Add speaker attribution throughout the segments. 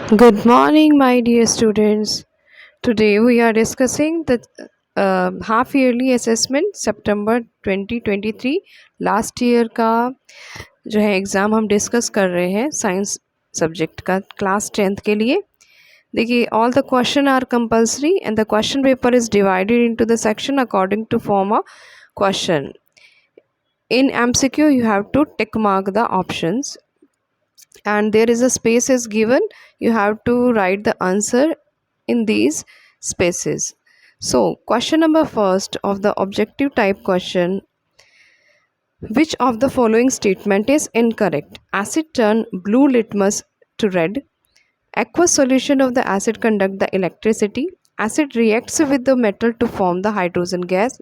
Speaker 1: Good morning, my dear students. Today we are discussing the half yearly assessment September 2023 last year का जो है exam हम discuss कर रहे हैं साइंस सब्जेक्ट का क्लास 10th के लिए। देखिए all the question are compulsory and the question paper is divided into the section according to form a question. In MCQ you have to tick mark the options and there is a space is given. You have to write the answer in these spaces. So question number first of the objective type question: which of the following statement is incorrect? Acid turn blue litmus to red. Aqueous solution of the acid conduct the electricity. Acid reacts with the metal to form the hydrogen gas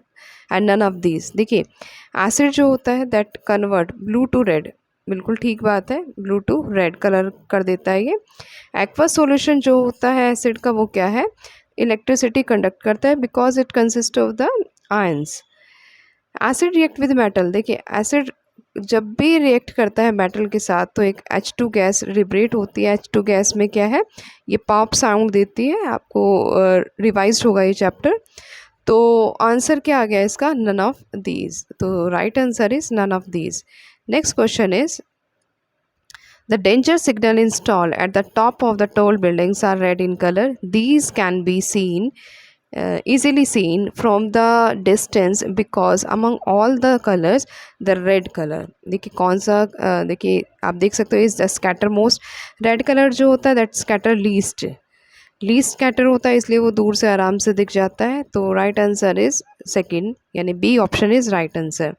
Speaker 1: and none of these. देखिए acid जो होता है that convert blue to red, बिल्कुल ठीक बात है, blue to red colour कर देता है ये. एक्वा सॉल्यूशन जो होता है एसिड का वो क्या है, इलेक्ट्रिसिटी कंडक्ट करता है because it consist of the ions. Acid react with metal, देखिए एसिड जब भी रिएक्ट करता है मेटल के साथ तो एक H2 गैस लिबरेट होती है. H2 गैस में क्या है, ये पॉप साउंड देती है. आपको रिवाइज होगा ये चैप्टर. तो आंसर क्या आ गया इसका, नन ऑफ दीज. तो right answer is none of these. Next question is the danger signal installed at the top of the tall buildings are red in color. These can be seen easily seen from the distance because among all the colors the red color. देखिए कौन सा देखिए आप देख सकते हो is the scatter most. Red colour जो होता है दैट स्कैटर लीस्ट स्कैटर होता है इसलिए वो दूर से आराम से दिख जाता है. तो राइट आंसर इज सेकंड यानी B option is right answer.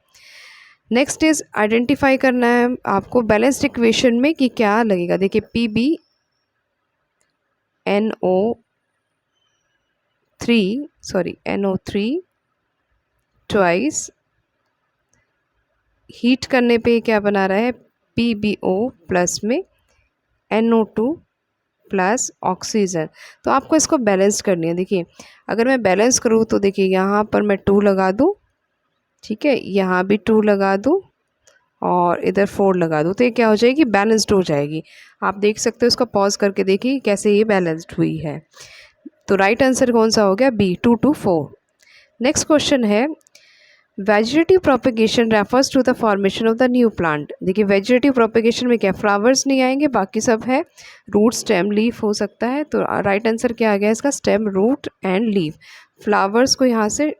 Speaker 1: Next is identify करना है आपको बैलेंस्ड इक्वेशन में कि क्या लगेगा. देखिए NO3 ट्वाइस हीट करने पे क्या बना रहा है, PbO प्लस में NO2 प्लस ऑक्सीजन. तो आपको इसको बैलेंस करनी है. देखिए अगर मैं बैलेंस करूँ तो देखिए यहाँ पर मैं 2 लगा दूँ, ठीक है, यहाँ भी 2 लगा दूँ और इधर 4 लगा दूँ, तो ये क्या हो जाएगी, बैलेंस्ड हो जाएगी. आप देख सकते हो, इसको पॉज करके देखिए कैसे ये बैलेंस्ड हुई है. तो राइट आंसर कौन सा हो गया, बी 2 to 4. नेक्स्ट क्वेश्चन है vegetative propagation refers to the formation of the new plant. देखिए वेजिटेटिव प्रोपेगेशन में क्या, फ्लावर्स नहीं आएंगे, बाकी सब है, रूट स्टेम लीफ हो सकता है. तो राइट आंसर क्या आ गया इसका, stem root and leaf. Flowers को यहाँ से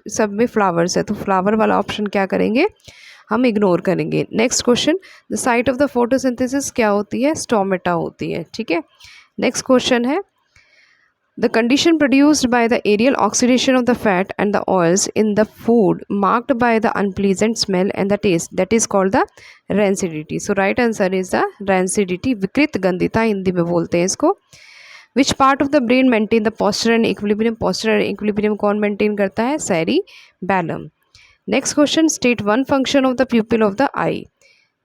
Speaker 1: सब में फ्लावर्स है तो फ्लावर वाला ऑप्शन क्या करेंगे, हम इग्नोर करेंगे. Next question the site of the photosynthesis क्या होती है, स्टोमेटा होती है. ठीक है. नेक्स्ट क्वेश्चन है the condition produced by the aerial oxidation of the fat and the oils in the food marked by the unpleasant smell and the taste, that is called the rancidity. So right answer is the rancidity. विकृत गंधिता हिंदी में बोलते हैं इसको. Which part of the brain maintain the posture and equilibrium? Posture and equilibrium कौन maintain करता है, cerebellum. Next question state one function of the pupil of the eye.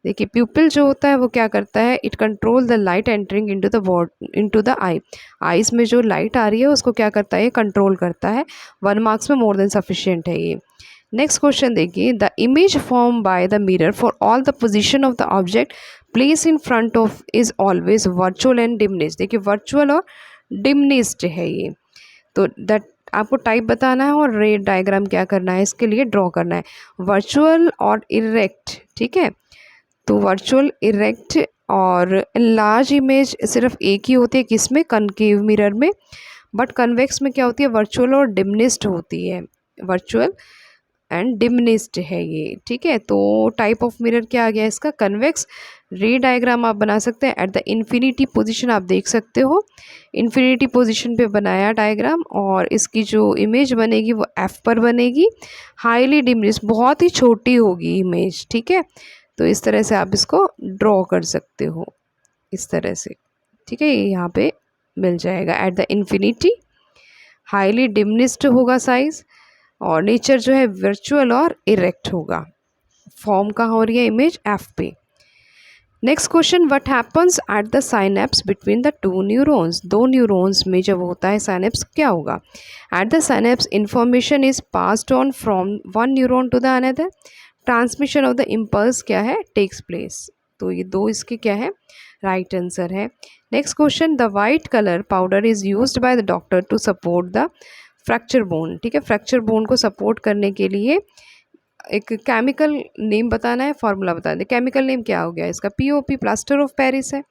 Speaker 1: देखिए प्यूपिल जो होता है वो क्या करता है, it control the light entering into the I. Eyes में जो लाइट आ रही है उसको क्या करता है, ये कंट्रोल करता है. 1 मार्क्स में मोर देन सफिशिएंट है ये. नेक्स्ट क्वेश्चन देखिए the image form by the mirror for all the position of the object place in front of is always virtual and diminished. देखिए वर्चुअल और डिमनिस्ड है ये. तो दैट आपको टाइप बताना है और रे डायग्राम क्या करना है, इसके लिए ड्रॉ करना है. वर्चुअल और इरेक्ट, ठीक है. तो वर्चुअल, इरेक्ट और लार्ज इमेज सिर्फ एक ही होती है किसमें, कनकेव मिरर में. बट कन्वेक्स में क्या होती है, वर्चुअल और डिमनिस्ड होती है. वर्चुअल एंड डिमनिस्ड है ये. ठीक है. तो टाइप ऑफ मिरर क्या आ गया इसका, कन्वेक्स. रे डायग्राम आप बना सकते हैं एट द इन्फिनिटी पोजीशन, आप देख सकते हो इन्फिनिटी पोजीशन पे बनाया डायग्राम. और इसकी जो इमेज बनेगी वो F पर बनेगी. हाईली डिमनिस्ड, बहुत ही छोटी होगी इमेज. ठीक है. तो इस तरह से आप इसको ड्रॉ कर सकते हो, इस तरह से. ठीक है. ये यहाँ पे मिल जाएगा at the infinity. Highly diminished होगा साइज और नेचर जो है वर्चुअल और इरेक्ट होगा. फॉर्म कहाँ हो रही है इमेज, F पे. Next question what happens at the synapse between the 2 neurons. 2 neurons में जब होता है साइनेप्स क्या होगा, at the synapse information is passed on from one neuron to the another. Transmission of the impulse क्या है, takes place. तो ये दो इसके क्या है, राइट आंसर है। Next question, the white colour powder is used by the doctor to support the fracture bone. ठीक है, फ्रैक्चर बोन को सपोर्ट करने के लिए एक केमिकल नेम बताना है, फॉर्मूला बता दें। केमिकल नेम क्या हो गया इसका, POP, प्लास्टर ऑफ पेरिस है।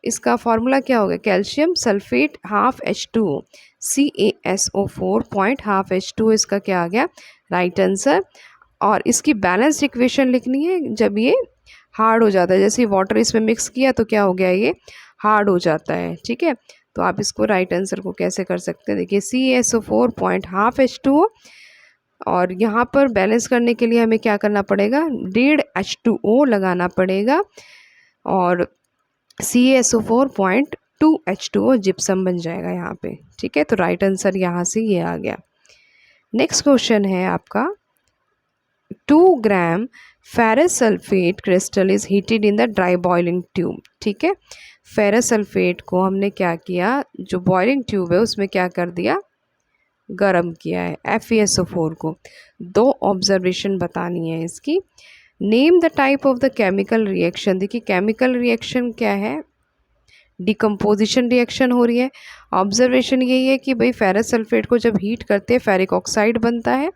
Speaker 1: इसका फॉर्मूला क्या हो गया, calcium sulphate half H2O, CaSO4 point half H2O इसका क्या आ गया, राइट आंसर। और इसकी बैलेंस्ड इक्वेशन लिखनी है जब ये हार्ड हो जाता है, जैसे वाटर इसमें मिक्स किया तो क्या हो गया, ये हार्ड हो जाता है। ठीक है, तो आप इसको राइट आंसर को कैसे कर सकते हैं, देखिए CaSO4 पॉइंट हाफ H2O, और यहाँ पर बैलेंस करने के लिए हमें क्या करना पड़ेगा, 1.5 H2O लगाना पड़ेगा, और CaSO4 पॉइंट 2 H2O जिप्सम बन जाएगा यहाँ पे। ठीक है, तो राइट आंसर यहाँ से ये आ गया। नेक्स्ट क्वेश्चन है आपका, 2 gram ferrous sulphate crystal is heated in the dry boiling tube. ठीक है, फेरस सल्फेट को हमने क्या किया, जो बॉइलिंग ट्यूब है उसमें क्या कर दिया, गर्म किया है FeSO4 को। दो ऑब्जर्वेशन बतानी है इसकी। Name the type of the chemical reaction. देखिए केमिकल रिएक्शन क्या है, डिकम्पोजिशन रिएक्शन हो रही है। ऑब्जर्वेशन यही है कि भाई फेरस सल्फेट को जब हीट करते हैं फेरिक ऑक्साइड बनता है,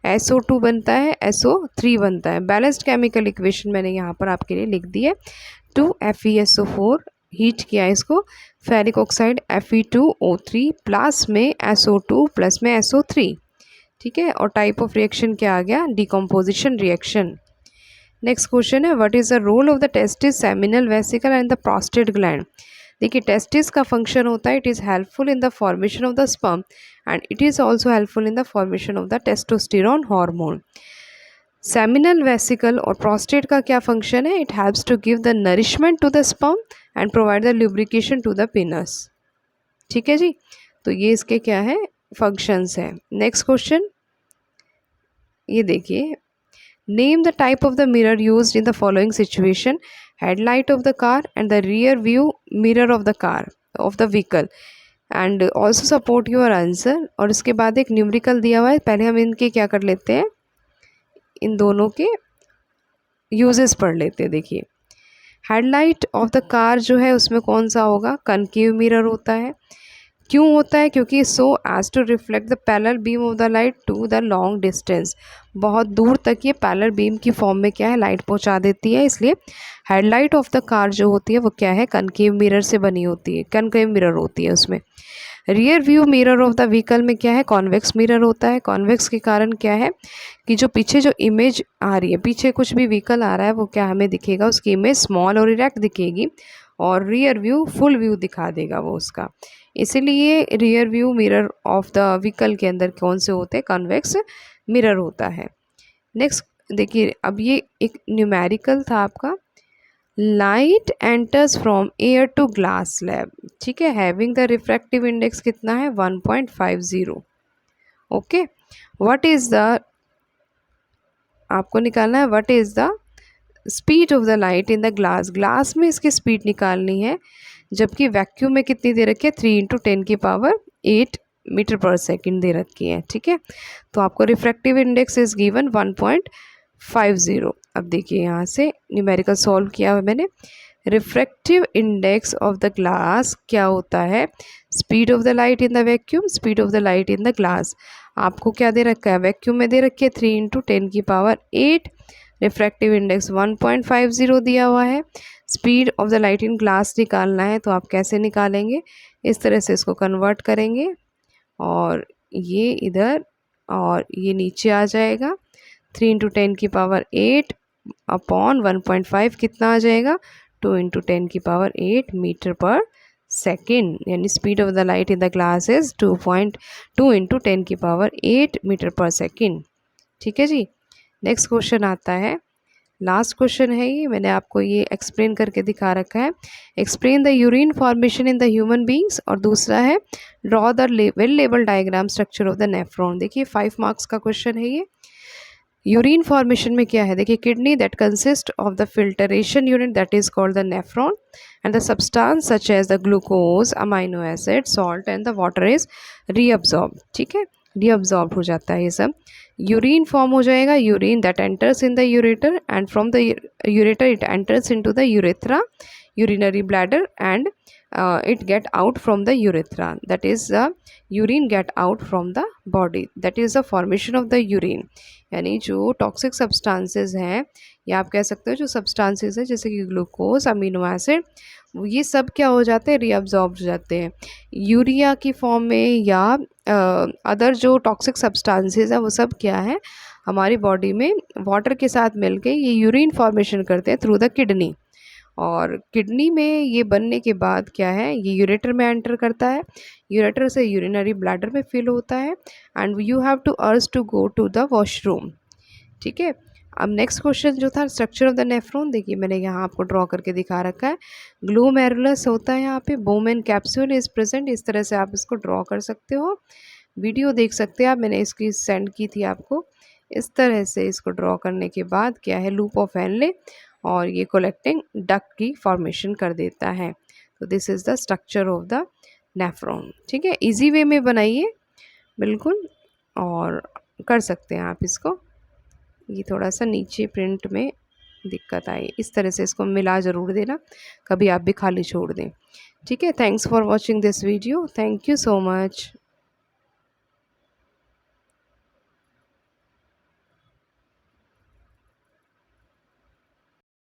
Speaker 1: SO2 बनता है, SO3 बनता है। बैलेंस्ड केमिकल इक्वेशन मैंने यहाँ पर आपके लिए लिख दी है। 2 FeSO4 हीट किया इसको, फेरिक ऑक्साइड Fe2O3 प्लस में SO2 प्लस में SO3। ठीक है, और टाइप ऑफ रिएक्शन क्या आ गया, डिकम्पोजिशन रिएक्शन। नेक्स्ट क्वेश्चन है, what is the role of the testis, seminal vesicle and the prostate gland. देखिए टेस्टिस का फंक्शन होता है, it is helpful in the formation of the sperm and it is also helpful in the formation of the testosterone hormone. Seminal vesicle और prostate का क्या function है, it helps to give the nourishment to the sperm and provide the lubrication to the penis. ठीक है जी, तो ये इसके क्या है, फंक्शंस है। नेक्स्ट क्वेश्चन ये देखिए, name the type of the mirror used in the following situation, headlight of the car and the rear view mirror of the car of the vehicle and also support your answer. और इसके बाद एक numerical दिया हुआ है, पहले हम इनके क्या कर लेते हैं, इन दोनों के यूजेस पढ़ लेते हैं। देखिए हेडलाइट ऑफ द कार जो है उसमें कौन सा होगा, कनकेव मिरर होता है। क्यों होता है, क्योंकि so as to reflect the parallel beam of the light to the long distance, बहुत दूर तक ये पैरेलल बीम की फॉर्म में क्या है, लाइट पहुंचा देती है। इसलिए हेडलाइट ऑफ द कार जो होती है वो क्या है, कनकेव मिरर से बनी होती है, कनकेव मिरर होती है उसमें। Rear view mirror of the vehicle में क्या है, कॉन्वेक्स मिरर होता है। कॉन्वेक्स के कारण क्या है कि जो पीछे जो इमेज आ रही है, पीछे कुछ भी व्हीकल आ रहा है वो क्या हमें दिखेगा, उसकी इमेज स्मॉल और इरेक्ट दिखेगी, और रियर व्यू फुल व्यू दिखा देगा वो उसका। इसीलिए rear view mirror of the vehicle के अंदर कौन से होते हैं, कॉन्वेक्स मिरर होता है। नेक्स्ट देखिए, अब ये एक न्यूमेरिकल था आपका, light enters from air to glass slab. ठीक है, हैविंग द रिफ्रैक्टिव इंडेक्स कितना है, 1.50। ओके, व्हाट इज़ द, आपको निकालना है what is the speed of the light in the glass. Glass में इसकी स्पीड निकालनी है, जबकि वैक्यूम में कितनी दे रखी है, 3 × 10⁸ मीटर पर सेकेंड दे रखी है। ठीक है, तो आपको रिफ्रैक्टिव इंडेक्स इज गिवन 1.50। अब देखिए यहाँ से न्यूमेरिकल सॉल्व किया हुआ मैंने। Refractive index of the glass क्या होता है, speed of the light in the vacuum, speed of the light in the glass. आपको क्या दे रखा है, वैक्यूम में दे रखी है 3 × 10⁸, रिफ्रैक्टिव इंडेक्स 1.50 दिया हुआ है। Speed of the light in glass निकालना है, तो आप कैसे निकालेंगे, इस तरह से इसको कन्वर्ट करेंगे और ये इधर और ये नीचे आ जाएगा। 3 × 10⁸ अपॉन 1.5 कितना आ जाएगा, 2 × 10⁸ मीटर पर सेकेंड, यानी speed of the light in the glass is 2 × 10⁸ metre per second. ठीक है जी, नेक्स्ट क्वेश्चन आता है, लास्ट क्वेश्चन है ये, मैंने आपको ये एक्सप्लेन करके दिखा रखा है। Explain the urine formation in the human beings, और दूसरा है draw the well label diagram structure of the nephron. देखिए 5 मार्क्स का क्वेश्चन है ये। यूरिन फॉर्मेशन में क्या है, देखिए kidney that consist of the filtration unit that is called the nephron and the substance such as the glucose, amino acid, salt and the water is reabsorb. ठीक है, reabsorb हो जाता है ये सब। यूरिन फॉर्म हो जाएगा, urine that enters in the ureter and from the ureter it enters into the urethra, urinary bladder, and it get out from the urethra, that is the urine get out from the body, that is the formation of the urine। यानी जो toxic substances हैं या आप कह सकते हो जो substances है जैसे कि ग्लूकोज, अमीनो एसिड, ये सब क्या हो जाते हैं, रीअब्जॉर्ब हो जाते हैं यूरिया की फॉर्म में, या अदर जो टॉक्सिक सब्सटेंसेस है वो सब क्या है हमारी बॉडी में वाटर के साथ मिलके ये यूरिन फॉर्मेशन करते हैं थ्रू द किडनी, और किडनी में ये बनने के बाद क्या है ये यूरेटर में एंटर करता है, यूरेटर से यूरिनरी ब्लैडर में फिल होता है and you have to urge to go to the washroom. ठीक है, अब नेक्स्ट क्वेश्चन जो था स्ट्रक्चर ऑफ द नेफ्रॉन, देखिए मैंने यहाँ आपको ड्रॉ करके दिखा रखा है, ग्लोमेरुलस होता है यहाँ पे, बोमेन कैप्सूल इज प्रेजेंट, इस तरह से आप इसको ड्रॉ कर सकते हो, वीडियो देख सकते हैं आप, मैंने इसकी सेंड की थी आपको। इस तरह से इसको ड्रॉ करने के बाद क्या है लूप ऑफ हेनले और ये कलेक्टिंग डक्ट की फॉर्मेशन कर देता है। तो this is the structure of the nephron. ठीक है, इजी वे में बनाइए बिल्कुल, और कर सकते हैं आप इसको। ये थोड़ा सा नीचे प्रिंट में दिक्कत आई, इस तरह से इसको मिला ज़रूर देना, कभी आप भी खाली छोड़ दें। ठीक है, thanks for watching this video, thank you so much.